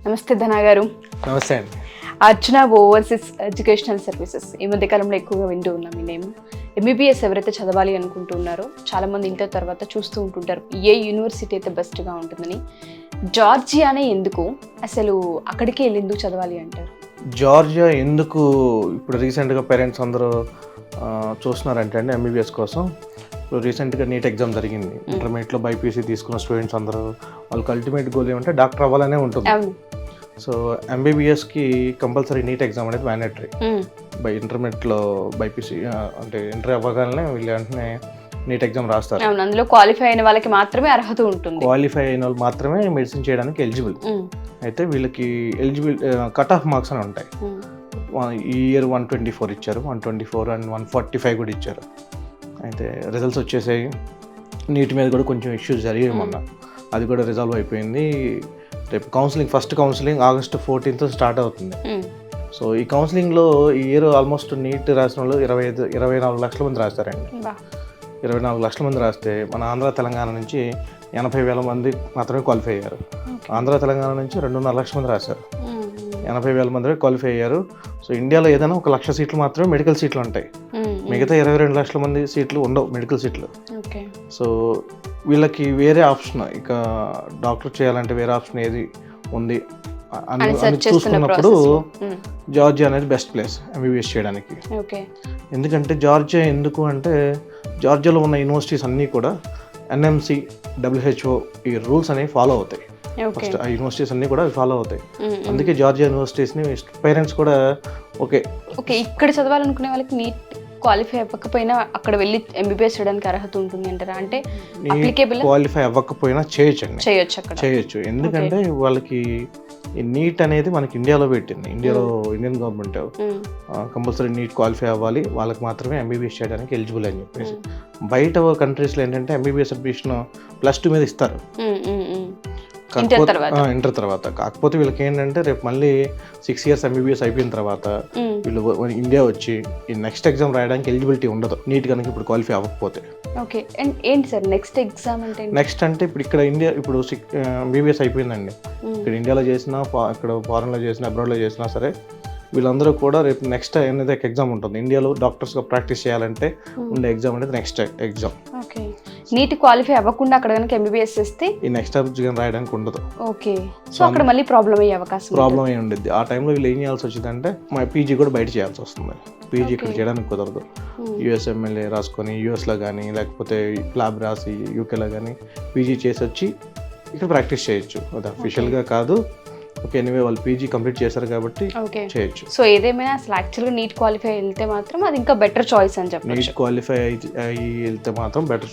నమస్తే ధనా గారు. నమస్తే అండి. అర్చన ఓవర్సీస్ ఎడ్యుకేషనల్ సర్వీసెస్ ఈ మధ్య కాలంలో ఎక్కువగా వింటూ ఉన్నాం ఈ నేమ్. ఎంబీబీఎస్ ఎవరైతే చదవాలి అనుకుంటున్నారో చాలా మంది ఇంటర్ తర్వాత చూస్తూ ఉంటుంటారు ఏ యూనివర్సిటీ అయితే బెస్ట్గా ఉంటుందని. జార్జియానే ఎందుకు, అసలు అక్కడికి వెళ్ళి ఎందుకు చదవాలి అంటారు? జార్జియా ఎందుకు ఇప్పుడు రీసెంట్గా పేరెంట్స్ అందరూ చూస్తున్నారంటే అండి ఎంబీబీఎస్ కోసం. ఇప్పుడు రీసెంట్గా నీట్ ఎగ్జామ్ జరిగింది. ఇంటర్మీడియట్లో బైపీసీ తీసుకున్న స్టూడెంట్స్ అందరూ వాళ్ళకి అల్టిమేట్ గోల్ ఏమంటే డాక్టర్ అవ్వాలనే ఉంటుంది. సో ఎంబీబీఎస్కి కంపల్సరీ నీట్ ఎగ్జామ్ అనేది మ్యాండేటరీ. ఇంటర్మీడియట్లో బైపీసీ అంటే ఇంటర్ అవ్వగానే వీళ్ళు వెంటనే నీట్ ఎగ్జామ్ రాస్తారు. అందులో క్వాలిఫై అయిన వాళ్ళకి మాత్రమే అర్హత ఉంటుంది. క్వాలిఫై అయిన వాళ్ళు మాత్రమే మెడిసిన్ చేయడానికి ఎలిజిబుల్. అయితే వీళ్ళకి ఎలిజిబుల్ కట్ ఆఫ్ మార్క్స్ అని ఉంటాయి. ఈ ఇయర్ 124 ఇచ్చారు, 124 అండ్ 145 కూడా ఇచ్చారు. అయితే రిజల్ట్స్ వచ్చేసాయి. నీట్ మీద కూడా కొంచెం ఇష్యూస్ జరిగాయి మొన్న, అది కూడా రిజాల్వ్ అయిపోయింది. రేపు counselling, first counselling August 14th start అవుతుంది. సో ఈ కౌన్సిలింగ్లో ఈ ఇయర్ ఆల్మోస్ట్ నీట్ రాసిన వాళ్ళు 24 లక్షల మంది రాస్తారండి. 24 లక్షల మంది రాస్తే మన ఆంధ్ర తెలంగాణ నుంచి 80,000 మంది మాత్రమే క్వాలిఫై అయ్యారు. ఆంధ్ర తెలంగాణ నుంచి 2.5 లక్షల మంది రాశారు. 80,000 మంది క్వాలిఫై అయ్యారు. సో ఇండియాలో ఏదైనా 1 లక్ష సీట్లు మాత్రమే మెడికల్ సీట్లు ఉంటాయి. మిగతా 22 లక్షల మంది సీట్లు ఉండవు మెడికల్ సీట్లు. సో వీళ్ళకి వేరే ఆప్షన్, ఇక డాక్టర్ చేయాలంటే వేరే ఆప్షన్ ఏది ఉంది అని చూసుకున్నప్పుడు జార్జియా అనేది బెస్ట్ ప్లేస్ ఎంబీబీఎస్ చేయడానికి. ఎందుకంటే జార్జియా ఎందుకు అంటే జార్జియాలో ఉన్న యూనివర్సిటీస్ అన్నీ కూడా ఎన్ఎంసి, WHO ఈ రూల్స్ అనేవి ఫాలో అవుతాయి. ఫస్ట్ ఆ యూనివర్సిటీస్ అన్నీ కూడా ఫాలో అవుతాయి. అందుకే జార్జియా యూనివర్సిటీస్ని పేరెంట్స్ కూడా ఓకే ఇక్కడ చదవాలనుకునే వాళ్ళకి నీట్ క్వాలిఫై అవ్వకపోయినా అక్కడ వెళ్ళి ఎంబీబీఎస్ చేయడానికి అర్హత ఉంటుంది అంటారా? అంటే క్వాలిఫై అవ్వకపోయినా చేయొచ్చు. ఎందుకంటే వాళ్ళకి ఈ నీట్ అనేది మనకి ఇండియాలో పెట్టింది. Indian government compulsory neat qualify అవ్వాలి, వాళ్ళకి మాత్రమే ఎంబీబీఎస్ చేయడానికి ఎలిజిబుల్ అని చెప్పేసి. బయట కంట్రీస్లో ఏంటంటే ఎంబీబీఎస్ అడ్మిషన్ +2 మీద ఇస్తారు ఇంటర్ తర్వాత. కాకపోతే వీళ్ళకి ఏంటంటే రేపు మళ్ళీ 6 years ఎంబీబీఎస్ అయిపోయిన తర్వాత వీళ్ళు ఇండియా వచ్చి ఈ నెక్స్ట్ ఎగ్జామ్ రాయడానికి ఎలిజిబిలిటీ ఉండదు నీట్ కనుక ఇప్పుడు క్వాలిఫై అవ్వకపోతే. ఏంటి సార్ నెక్స్ట్ ఎగ్జామ్ అంటే? నెక్స్ట్ అంటే ఇప్పుడు ఇండియా ఇప్పుడు ఎంబీబీఎస్ అయిపోయిందండి. ఇక్కడ ఇండియాలో చేసినా, ఇక్కడ ఫారెన్లో చేసినా, అబ్రాడ్లో చేసినా సరే వీళ్ళందరూ కూడా రేపు నెక్స్ట్ అనేది ఒక ఎగ్జామ్ ఉంటుంది. ఇండియాలో డాక్టర్స్గా ప్రాక్టీస్ చేయాలంటే ఉండే ఎగ్జామ్ అనేది నెక్స్ట్ ఎగ్జామ్. నీట్ క్వాలిఫై అవ్వకుండా అక్కడ కనుక ఎంబీబీఎస్ చేస్తే ఈ నెక్స్ట్ ఎగ్జామ్ రాయడానికి ఉండదు. సో అక్కడ మళ్ళీ ప్రాబ్లం అయ్యే అవకాశం అయి ఉండేది. ఆ టైంలో వీళ్ళు ఏం చేయాల్సి వచ్చిందంటే మా పీజీ కూడా బయట చేయాల్సి వస్తుంది. పీజీ ఇక్కడ చేయడానికి కుదరదు. USMLE రాసుకొని యూఎస్లో కానీ లేకపోతే ల్యాబ్ రాసి యూకేలో కానీ పీజీ చేసి వచ్చి ఇక్కడ ప్రాక్టీస్ చేయొచ్చు. అది అఫీషియల్గా కాదు. ఎనీవే వాళ్ళు పీజీ కంప్లీట్ చేశారు కాబట్టి చేయొచ్చు. సో ఏదేమైనా అసలు యాక్చువల్గా నీట్ క్వాలిఫై వెళ్తే మాత్రం అది ఇంకా బెటర్ చాయిస్ అని చెప్పి. నీట్ క్వాలిఫై అయ్యి వెళ్తే మాత్రం బెటర్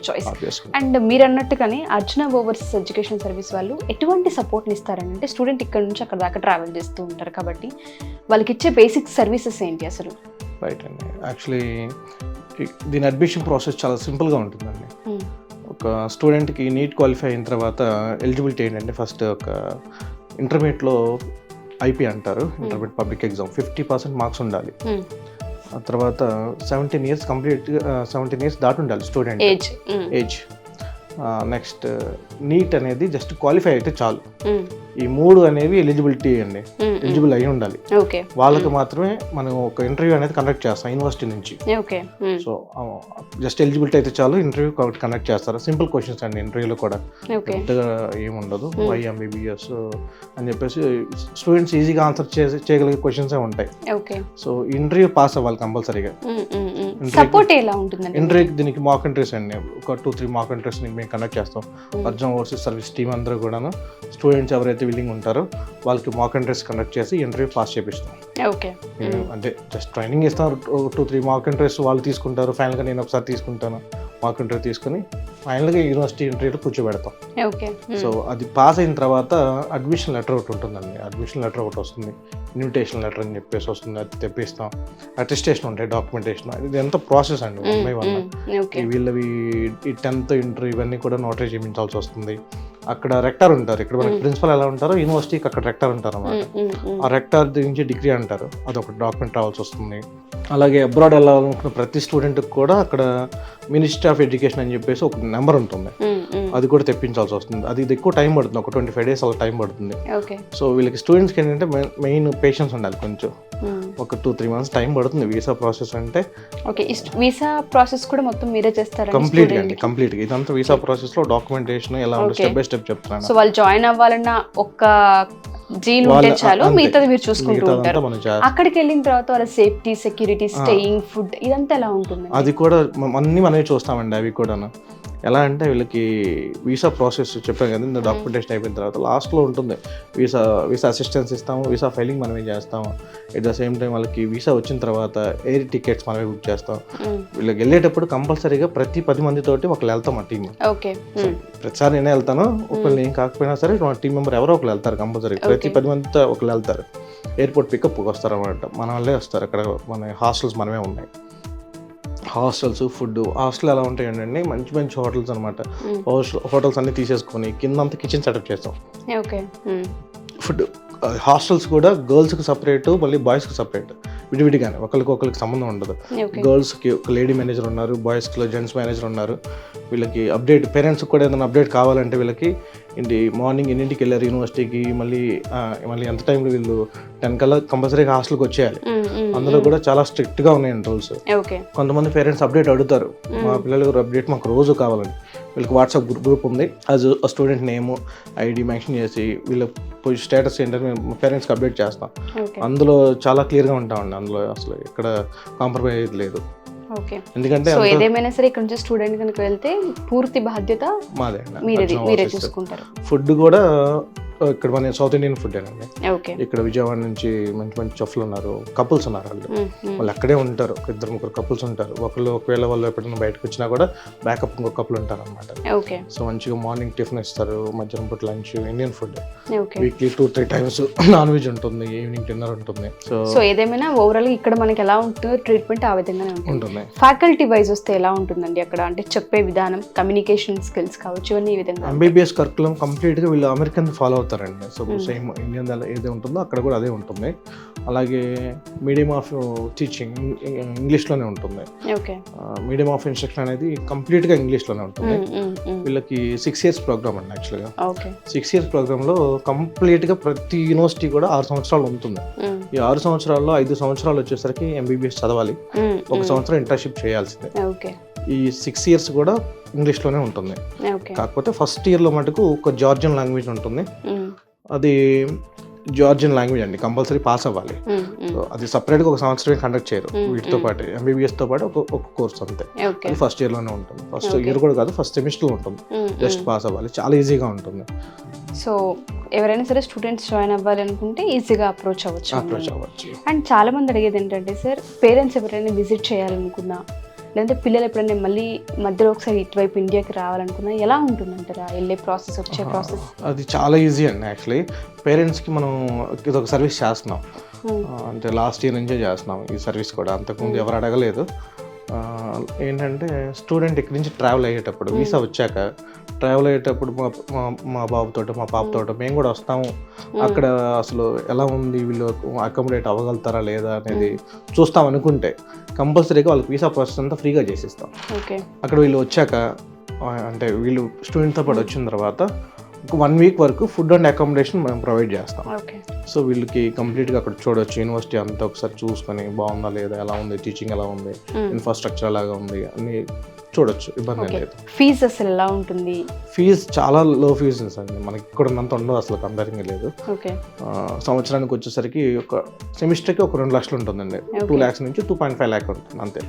చాయిస్. అండ్ మీరు అన్నట్టుగానే అర్చన ఓవర్సీస్ ఎడ్యుకేషన్ సర్వీస్ వాళ్ళు ఎటువంటి సపోర్ట్ని ఇస్తారని అంటే స్టూడెంట్ ఇక్కడ నుంచి అక్కడ దాకా ట్రావెల్ చేస్తూ ఉంటారు కాబట్టి వాళ్ళకి ఇచ్చే బేసిక్ సర్వీసెస్ ఏంటి అసలు? రైట్ అండి. యాక్చువల్లీ దీని అడ్మిషన్ ప్రాసెస్ చాలా సింపుల్గా ఉంటుందండి. ఒక స్టూడెంట్కి నీట్ క్వాలిఫై అయిన తర్వాత ఎలిజిబిలిటీ ఏంటంటే ఫస్ట్ ఒక ఇంటర్మీడియట్లో IP అంటారు, ఇంటర్మీడియట్ పబ్లిక్ ఎగ్జామ్ 50% మార్క్స్ ఉండాలి. ఆ తర్వాత 17 years కంప్లీట్గా 17 years దాటి ఉండాలి స్టూడెంట్ ఏజ్. నెక్స్ట్ నీట్ అనేది జస్ట్ క్వాలిఫై అయితే చాలు. ఈ 3 అనేవి ఎలిజిబిలిటీ అండి, ఎలిజిబుల్ అయి ఉండాలి. వాళ్ళకి మాత్రమే మనం ఒక ఇంటర్వ్యూ అనేది కండక్ట్ చేస్తాం యూనివర్సిటీ నుంచి. సో జస్ట్ ఎలిజిబిలిటీ అయితే చాలు, ఇంటర్వ్యూ కండక్ట్ చేస్తారు. సింపుల్ క్వశ్చన్స్ అండి ఇంటర్వ్యూలో కూడా, పెద్దగా ఏముండదు. వై MBBS అని చెప్పేసి స్టూడెంట్స్ ఈజీగా ఆన్సర్ చేయగలిగే క్వశ్చన్సే ఉంటాయి. సో ఇంటర్వ్యూ పాస్ అవ్వాలి కంపల్సరీగా. ఇంటర్వ్యూకి దీనికి మాక్ ఇంటర్వ్యూస్ అండి, ఒక 2-3 మాక్ ఇంటర్వ్యూస్ మేము కండక్ట్ చేస్తాం. అర్చన ఓవర్సీస్ సర్వీస్ టీమ్ అందరూ కూడాను స్టూడెంట్స్ ఎవరైతే విల్లింగ్ ఉంటారో వాళ్ళకి మాక్ ఇంటర్వ్యూస్ కండక్ట్ చేసి ఇంటర్వ్యూ పాస్ చేపిస్తాం. అంటే జస్ట్ ట్రైనింగ్ ఇస్తాం. 2-3 మాక్ ఇంటర్వ్యూస్ వాళ్ళు తీసుకుంటారు. ఫైనల్గా నేను ఒకసారి తీసుకుంటాను, మాక్ ఇంటర్వ్యూ తీసుకుని ఫైనల్గా యూనివర్సిటీ ఇంటర్వ్యూలో కూర్చోబెడతాం. సో అది పాస్ అయిన తర్వాత అడ్మిషన్ లెటర్ ఒకటి ఉంటుందండి. అడ్మిషన్ లెటర్ ఒకటి వస్తుంది, ఇన్విటేషన్ లెటర్ అని చెప్పేసి వస్తుంది, అది తెప్పిస్తాం. అటెస్టేషన్ ఉంటాయి, డాక్యుమెంటేషన్, ఇది ఎంత ప్రాసెస్ అండి 1 by 1. వీళ్ళవి ఈ 10th ఇంటర్ ఇవన్నీ కూడా నోటరీ చేయించాల్సి వస్తుంది. అక్కడ రెక్టార్ ఉంటారు. ఇక్కడ మనకి ప్రిన్సిపల్ ఎలా ఉంటారో యూనివర్సిటీకి అక్కడ రెక్టార్ ఉంటారు అన్నమాట. ఆ రెక్టార్ నుంచి డిగ్రీ అంటారు, అదొక డాక్యుమెంట్ రావాల్సి వస్తుంది. అలాగే అబ్రాడ్ వెళ్ళాలనుకున్న ప్రతి స్టూడెంట్కి కూడా అక్కడ మినిస్ట్రీ ఆఫ్ ఎడ్యుకేషన్ అని చెప్పేసి ఒక నెంబర్ ఉంటుంది, అది కూడా తెప్పించాల్సి వస్తుంది. అది ఎక్కువ టైం పడుతుంది, ఒక 25 days అలా టైం పడుతుంది. సో వీళ్ళకి స్టూడెంట్స్కి ఏంటంటే మెయిన్ పేషెన్స్ ఉండాలి కొంచెం, ఒక 2-3 months టైం పడుతుంది వీసా ప్రాసెస్ అంటే. వీసా ప్రాసెస్ కూడా మొత్తం మీరే చేస్తారా? కంప్లీట్గా ఇదంతా వీసా ప్రాసెస్లో డాక్యుమెంటేషన్ ఎలా ఉంటుంది స్టెప్ బై స్టెప్ చెప్తాను. సో వాళ్ళు జాయిన్ అవ్వాలన్న ఒక్క జీల్ ఉంటే చాలు, మిగతాది మీరు చూసుకుంటూ ఉంటారు. అక్కడికి వెళ్ళిన తర్వాత వాళ్ళ సేఫ్టీ, సెక్యూరిటీ, స్టేయింగ్, ఫుడ్ ఇదంతా ఎలా ఉంటుంది? అది కూడా అన్ని మనమే చూస్తామండి. అవి కూడా ఎలా అంటే వీళ్ళకి వీసా ప్రాసెస్ చెప్పాను కదా, డాక్యుమెంటేషన్ అయిపోయిన తర్వాత లాస్ట్లో ఉంటుంది వీసా అసిస్టెన్స్ ఇస్తాము, వీసా ఫైలింగ్ మనమే చేస్తాము. ఎట్ ద సేమ్ టైం వాళ్ళకి వీసా వచ్చిన తర్వాత ఎయిర్ టికెట్స్ మనమే బుక్ చేస్తాం. వీళ్ళకి వెళ్ళేటప్పుడు కంపల్సరీగా ప్రతి 10 మందితోటి ఒకళ్ళు వెళ్తాం ఆ టీమ్. ప్రతిసారి నేనే వెళ్తాను, ఒకళ్ళు ఏం కాకపోయినా సరే మా టీం మెంబర్ ఎవరో ఒకళ్ళు వెళ్తారు కంపల్సరీ. ప్రతి 10 మందితో ఒకళ్ళు వెళ్తారు. ఎయిర్పోర్ట్ పికప్కి వస్తారు అన్నమాట, మన వాళ్ళే వస్తారు. అక్కడ మన హాస్టల్స్ మనమే ఉన్నాయి. హాస్టల్స్, ఫుడ్, హాస్టల్ ఎలా ఉంటాయండి, మంచి మంచి హోటల్స్ అనమాట. హోటల్స్ అన్ని తీసేసుకొని కింద అంతా కిచెన్ సెటప్ చేస్తాం. ఫుడ్ హాస్టల్స్ కూడా గర్ల్స్కి సపరేట్, మళ్ళీ బాయ్స్కి సపరేట్, విడివిడిగానే, ఒకరికి సంబంధం ఉండదు. గర్ల్స్కి ఒక లేడీ మేనేజర్ ఉన్నారు, బాయ్స్కి జెంట్స్ మేనేజర్ ఉన్నారు. వీళ్ళకి అప్డేట్, పేరెంట్స్కి కూడా ఏదైనా అప్డేట్ కావాలంటే వీళ్ళకి మార్నింగ్ ఎన్నింటికి వెళ్ళారు యూనివర్సిటీకి, మళ్ళీ ఎంత టైంలో వీళ్ళు 10 కల్లా కంపల్సరీగా హాస్టల్కి వచ్చేయాలి. అందులో కూడా చాలా స్ట్రిక్ట్గా ఉన్నాయండి రూల్స్. కొంతమంది పేరెంట్స్ అప్డేట్ అడుగుతారు, మా పిల్లలు అప్డేట్ మాకు రోజు కావాలని. వీళ్ళకి వాట్సాప్ గ్రూప్ ఉంది, as student name, ID mention చేసి వీళ్ళ స్టేటస్ ఏంటంటే మేము పేరెంట్స్కి అప్డేట్ చేస్తాం. అందులో చాలా క్లియర్గా ఉంటామండి, అందులో అసలు ఇక్కడ కాంప్రమైజ్ లేదు. ఎందుకంటే ఏదేమైనా సరే ఇక్కడ నుంచి స్టూడెంట్ కనుక వెళ్తే పూర్తి బాధ్యత మాదే, మీరే చూసుకుంటారు. ఫుడ్ కూడా ఇక్కడ మన సౌత్ ఇండియన్ ఫుడ్ అండి. ఇక్కడ విజయవాడ నుంచి మంచి మంచి చెఫ్లు ఉన్నారు, కపుల్స్ ఉన్నారు. వాళ్ళు అక్కడే ఉంటారు, 2-3 కపుల్స్ ఉంటారు. ఒకవేళ వాళ్ళు ఎప్పుడైనా బయటకు వచ్చినా కూడా బ్యాకప్ ఇంకొక కపుల్ ఉంటారు అనమాట. సో మంచిగా మార్నింగ్ టిఫిన్ ఇస్తారు, మధ్యాహ్నం పూట lunch Indian food, weekly 2-3 times non veg ఉంటుంది, ఈవినింగ్ డిన్నర్ ఉంటుంది. సో ఏదేమైనా ఓవరాల్ ఇక్కడ మనకి ఎలా ఉంటుందో ట్రీట్మెంట్ ఆ విధంగానే ఉంటుంది. ఫ్యాకల్టీ వైజ్ వస్తే ఎలా ఉంటుందండి అక్కడ, అంటే చెప్పే విధానం, కమ్యూనికేషన్ స్కిల్స్ కావచ్చు, ఇవన్నీ ఈ విధంగా. ఎంబీబీఎస్ కరికులం కంప్లీట్గా వీళ్ళు అమెరికన్ ఫాలో అవుతారండి. సో సేమ్ ఇండియన్ ఏదే ఉంటుందో అక్కడ కూడా అదే ఉంటుంది. అలాగే మీడియం ఆఫ్ టీచింగ్ ఇంగ్లీష్లోనే ఉంటుంది. మీడియం ఆఫ్ ఇన్స్ట్రక్షన్ అనేది కంప్లీట్గా ఇంగ్లీష్లోనే ఉంటుంది. వీళ్ళకి 6 years ప్రోగ్రామ్ అండి. యాక్చువల్గా 6 years ప్రోగ్రాంలో కంప్లీట్గా ప్రతి యూనివర్సిటీ కూడా 6 సంవత్సరాలు ఉంటుంది. ఈ 6 సంవత్సరాల్లో 5 సంవత్సరాలు వచ్చేసరికి ఎంబీబీఎస్ చదవాలి, 1 సంవత్సరం ఇంటర్న్షిప్ చేయాల్సిందే. ఈ 6 years కూడా ఇంగ్లీష్లోనే ఉంటుంది. కాకపోతే ఫస్ట్ ఇయర్లో మటుకు ఒక జార్జియన్ లాంగ్వేజ్ ఉంటుంది. అది జార్జియన్ లాంగ్వేజ్ అండి, కంపల్సరీ పాస్ అవ్వాలి. సో అది సపరేట్గా 1 సంవత్సరమే కండక్ట్ చేయరు, వీటితో పాటు ఎంబీబీఎస్తో పాటు ఒక కోర్స్ అంతే. అది ఫస్ట్ ఇయర్లోనే ఉంటుంది. ఫస్ట్ ఇయర్ కూడా కాదు, ఫస్ట్ సెమిస్టర్లో ఉంటుంది. జస్ట్ పాస్ అవ్వాలి, చాలా ఈజీగా ఉంటుంది. సో ఎవరైనా సరే స్టూడెంట్స్ జాయిన్ అవ్వాలి అనుకుంటే ఈజీగా అప్రోచ్ అవ్వచ్చు. అండ్ చాలా మంది అడిగేది ఏంటంటే సార్, పేరెంట్స్ ఎవరైనా విజిట్ చేయాలనుకున్నా, లేదంటే పిల్లలు ఎప్పుడైనా మళ్ళీ మధ్యలో ఒకసారి ఇటువైపు ఇండియాకి రావాలనుకున్నా ఎలా ఉంటుందంటారా వెళ్ళే ప్రాసెస్, వచ్చే ప్రాసెస్? అది చాలా ఈజీ అండి. యాక్చువల్లీ పేరెంట్స్కి మనం ఇది ఒక సర్వీస్ చేస్తున్నాం, అంటే లాస్ట్ ఇయర్ నుంచే చేస్తున్నాం ఈ సర్వీస్ కూడా. అంతకుముందు ఎవరు అడగలేదు. ఏంటంటే స్టూడెంట్ ఇక్కడి నుంచి ట్రావెల్ అయ్యేటప్పుడు, వీసా వచ్చాక ట్రావెల్ అయ్యేటప్పుడు మా బాబుతో, మా పాపతో మేము కూడా వస్తాము, అక్కడ అసలు ఎలా ఉంది, వీళ్ళు అకామిడేట్ అవ్వగలుగుతారా లేదా అనేది చూస్తాం అనుకుంటే కంపల్సరీగా వాళ్ళకి వీసా ప్రాసెస్ అంతా ఫ్రీగా చేసిస్తాం. అక్కడ వీళ్ళు వచ్చాక, అంటే వీళ్ళు స్టూడెంట్తో పాటు వచ్చిన తర్వాత 1 week వరకు ఫుడ్ అండ్ అకామిడేషన్ మనం ప్రొవైడ్ చేస్తాం. సో వీళ్ళకి కంప్లీట్గా అక్కడ చూడవచ్చు, యూనివర్సిటీ అంతా ఒకసారి చూసుకొని బాగుందా లేదా, ఎలా ఉంది టీచింగ్, ఎలా ఉంది ఇన్ఫ్రాస్ట్రక్చర్, ఎలాగా ఉంది అన్ని చూడొచ్చు, ఇబ్బంది లేదు. ఫీజు అసలు ఎలా ఉంటుంది? ఫీజు చాలా లో ఫీజు అండి, మనకి ఇక్కడ ఉన్నంత ఉండదు అసలు, కంపేరింగ్ లేదు. సంవత్సరానికి వచ్చేసరికి ఒక సెమిస్టర్కి ఒక 2 లక్షలు ఉంటుందండి. 2 lakhs నుంచి 2.5 lakh ఉంటుంది అంతే.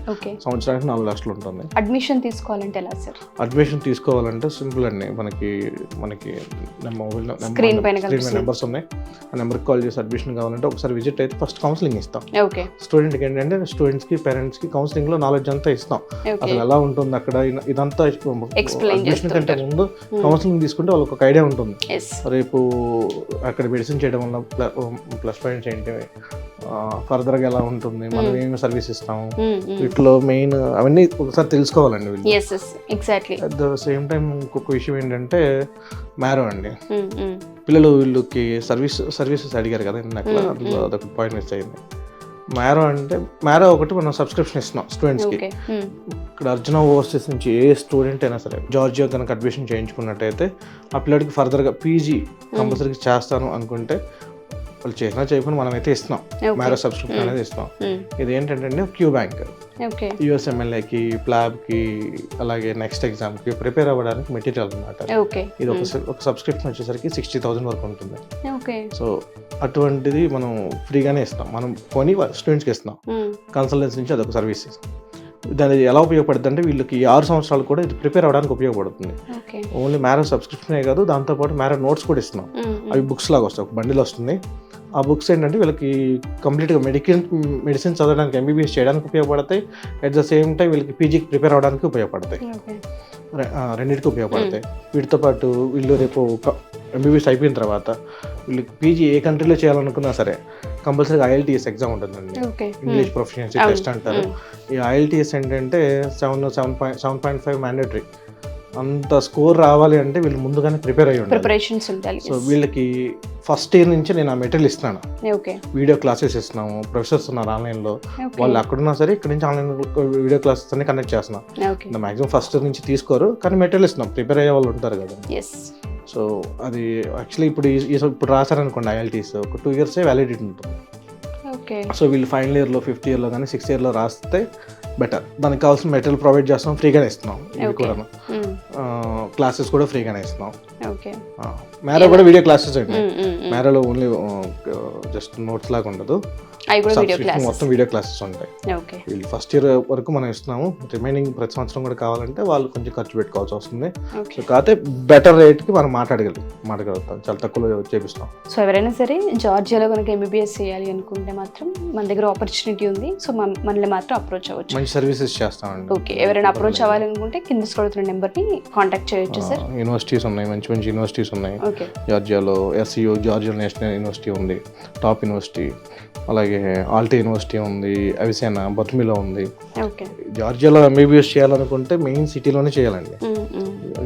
సంవత్సరానికి 4 లక్షలు ఉంటుంది. అడ్మిషన్ తీసుకోవాలంటే ఎలా సార్? అడ్మిషన్ తీసుకోవాలంటే సింపుల్ అండి, మనకి మొబైల్ నెంబర్స్ ఉన్నాయి, ఆ నెంబర్కి కాల్ చేసి అడ్మిషన్ కావాలంటే ఒకసారి విజిట్ అయితే ఫస్ట్ కౌన్సిలింగ్ ఇస్తాం. స్టూడెంట్కి ఏంటంటే స్టూడెంట్స్కి పేరెంట్స్కి కౌన్సిలింగ్లో నాలెడ్జ్ అంతా ఇస్తాం, అసలు ఎలా ఉంటుంది ఉంటుంది అక్కడ ఇదంతా Explain అడ్మిషన్ కంటే చేస్తుంటారు. ముందు కౌన్సిలింగ్ తీసుకుంటే వాళ్ళకి ఒక ఐడియా ఉంటుంది. ఎస్ రేపు అక్కడ మెడిసిన్ చేయడం వల్ల ప్లస్ పాయింట్స్ ఏంటి, ఫర్దర్గా ఎలా ఉంటుంది, మనం ఏమి సర్వీస్ ఇస్తాము, వీటిలో మెయిన్ అవన్నీ ఒకసారి తెలుసుకోవాలండి వీళ్ళు. Yes yes exactly. At the same time ఇంకొక విషయం ఏంటంటే మ్యారో అండి. పిల్లలు వీళ్ళకి సర్వీసెస్ అడిగారు కదా ఇందాక, అందులో అదొక పాయింట్ మిస్ అయింది. మ్యారో ఒకటి మనం సబ్స్క్రిప్షన్ ఇస్తున్నాం స్టూడెంట్స్కి. ఇక్కడ అర్జున ఓవర్సీస్ నుంచి ఏ స్టూడెంట్ అయినా సరే జార్జియా కనుక అడ్మిషన్ చేయించుకున్నట్టయితే ఆ పిల్లడికి ఫర్దర్గా పీజీ కంపల్సరీగా చేస్తాను అనుకుంటే వాళ్ళు చేసినా చేయకుండా మనమైతే ఇస్తున్నాం. మ్యారో సబ్స్క్రిప్షన్ అనేది ఇస్తాం. ఇది ఏంటంటే క్యూ బ్యాంక్ యుఎస్ఎంఎల్ఏకి, ప్లాబ్కి, అలాగే నెక్స్ట్ ఎగ్జామ్కి ప్రిపేర్ అవ్వడానికి మెటీరియల్ అనమాట. ఇది ఒక సబ్స్క్రిప్షన్ వచ్చేసరికి 60,000 వరకు ఉంటుంది. సో అటువంటిది మనం ఫ్రీగానే ఇస్తాం. మనం కొని స్టూడెంట్స్కి ఇస్తున్నాం. కన్సల్టెన్సీ నుంచి అదొక సర్వీస్. దాని ఎలా ఉపయోగపడుతుంది అంటే వీళ్ళకి 6 సంవత్సరాలు కూడా ఇది ప్రిపేర్ అవ్వడానికి ఉపయోగపడుతుంది. ఓన్లీ మ్యారో సబ్స్క్రిప్షనే కాదు, దాంతోపాటు మ్యారో నోట్స్ కూడా ఇస్తున్నాం. అవి బుక్స్ లాగా వస్తాయి, ఒక బండిల్ వస్తుంది. ఆ బుక్స్ ఏంటంటే వీళ్ళకి కంప్లీట్గా మెడిసిన్ చదవడానికి, ఎంబీబీఎస్ చేయడానికి ఉపయోగపడతాయి. అట్ ద సేమ్ టైం వీళ్ళకి పీజీకి ప్రిపేర్ అవ్వడానికి ఉపయోగపడతాయి. రెండింటికి ఉపయోగపడతాయి. వీటితో పాటు వీళ్ళు రేపు ఎంబీబీఎస్ అయిపోయిన తర్వాత వీళ్ళకి పీజీ ఏ కంట్రీలో చేయాలనుకున్నా సరే కంపల్సరీగా IELTS ఎగ్జామ్ ఉంటుందండి. ఇంగ్లీష్ ప్రొఫిషియన్సీ టెస్ట్ అంటారు. ఈ IELTS ఏంటంటే 7.5 మ్యాండేటరీ. అంత స్కోర్ రావాలి అంటే వీళ్ళు ముందుగానే ప్రిపేర్ అయ్యి ఉండాలి. సో వీళ్ళకి ఫస్ట్ ఇయర్ నుంచి నేను ఆ మెటీరియల్ ఇస్తున్నాను. వీడియో క్లాసెస్ ఇస్తున్నాము, ప్రొఫెసర్స్ ఉన్నారు ఆన్లైన్లో. వాళ్ళు అక్కడున్నా సరే ఇక్కడ నుంచి ఆన్లైన్ వీడియో క్లాసెస్ అన్ని కండక్ట్ చేస్తున్నాం. మాక్సిమం ఫస్ట్ ఇయర్ నుంచి తీసుకోరు, కానీ మెటీరియల్ ఇస్తున్నాం. ప్రిపేర్ అయ్యే వాళ్ళు ఉంటారు కదా. సో అది యాక్చువల్లీ ఇప్పుడు రాశారనుకోండి IELTS, ఒక 2 years వ్యాలిడిటీ ఉంటుంది. సో వీళ్ళు ఫైనల్ ఇయర్లో, 5th yearలో కానీ 6th yearలో రాస్తే బెటర్. దానికి కావాల్సిన మెటీరియల్ ప్రొవైడ్ చేస్తాం, ఫ్రీగానే ఇస్తున్నాం. ఇవి కూడా క్లాసెస్ కూడా ఫ్రీగానే ఇస్తున్నాం. మ్యారో కూడా వీడియో క్లాసెస్ అండి. మ్యారోలో ఓన్లీ జస్ట్ నోట్స్ లాగా ఉండదు, మొత్తం వీడియో క్లాసెస్ ఉంటాయి. వీళ్ళు ఫస్ట్ ఇయర్ వరకు మనం ఇస్తున్నాము. రిమైనింగ్ ప్రతి సంవత్సరం కూడా కావాలంటే వాళ్ళు కొంచెం ఖర్చు పెట్టుకోవాల్సి వస్తుంది. సో కాకపోతే బెటర్ రేట్కి మనం మాట్లాడగలుగుతాం, చాలా తక్కువలో చేపిస్తాం. సో ఎవరైనా సరే జార్జియాలో కనుక ఎంబీబీఎస్ చేయాలి అనుకుంటే మాత్రం మన దగ్గర ఆపర్చునిటీ ఉంది. సో మనల్ని మాత్రం అప్రోచ్ అవ్వచ్చు. మంచి సర్వీసెస్ చేస్తామండి. ఓకే, ఎవరైనా అప్రోచ్ అవ్వాలనుకుంటే కింద స్క్రోల్ అవుతున్న నెంబర్ని కాంటాక్ట్ చేయొచ్చు సార్. యూనివర్సిటీస్ ఉన్నాయి, మంచి మంచి యూనివర్సిటీస్ ఉన్నాయి జార్జియాలో. SCU జార్జియా నేషనల్ యూనివర్సిటీ ఉంది, టాప్ యూనివర్సిటీ. అలాగే ఆల్టీ యూనివర్సిటీ ఉంది, అవిసేనా బతుమిలో ఉంది. జార్జియాలో ఎంబీబీఎస్ చేయాలనుకుంటే మెయిన్ సిటీలోనే చేయాలండి.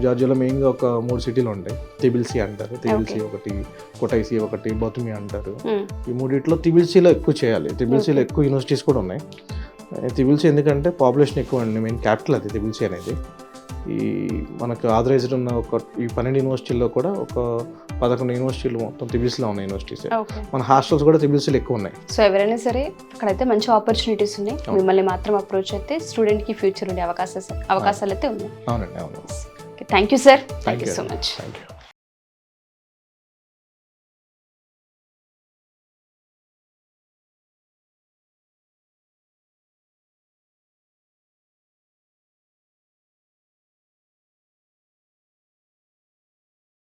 జార్జియాలో మెయిన్గా ఒక 3 సిటీలు ఉంటాయి. తిబిల్సీ అంటారు, తిబిల్సీ ఒకటి, కొటైసీ ఒకటి, బతుమి అంటారు. ఈ మూడిట్లో తిబిల్సీలో ఎక్కువ చేయాలి. తిబిల్సీలో ఎక్కువ యూనివర్సిటీస్ కూడా ఉన్నాయి. తిబిల్సీ ఎందుకంటే పాపులేషన్ ఎక్కువ అండి, మెయిన్ క్యాపిటల్ అది తిబిల్సీ అనేది. ఈ మనకు ఆథరైజ్డ్ ఉన్న ఈ 12 యూనివర్సిటీల్లో కూడా ఒక 11 యూనివర్సిటీలు మొత్తం తిబిల్సీలో ఉన్న యూనివర్సిటీస్. మన హాస్టల్స్ కూడా తిబిల్సీలో ఎక్కువ ఉన్నాయి. సో ఎవరైనా సరే అక్కడైతే మంచి ఆపర్చునిటీస్ ఉన్నాయి. మిమ్మల్ని మాత్రం అప్రోచ్ అయితే స్టూడెంట్కి ఫ్యూచర్ ఉండే అవకాశాలు అయితే ఉన్నాయి. అవునండి, అవును. Thank you sir, thank you so much. Thank you.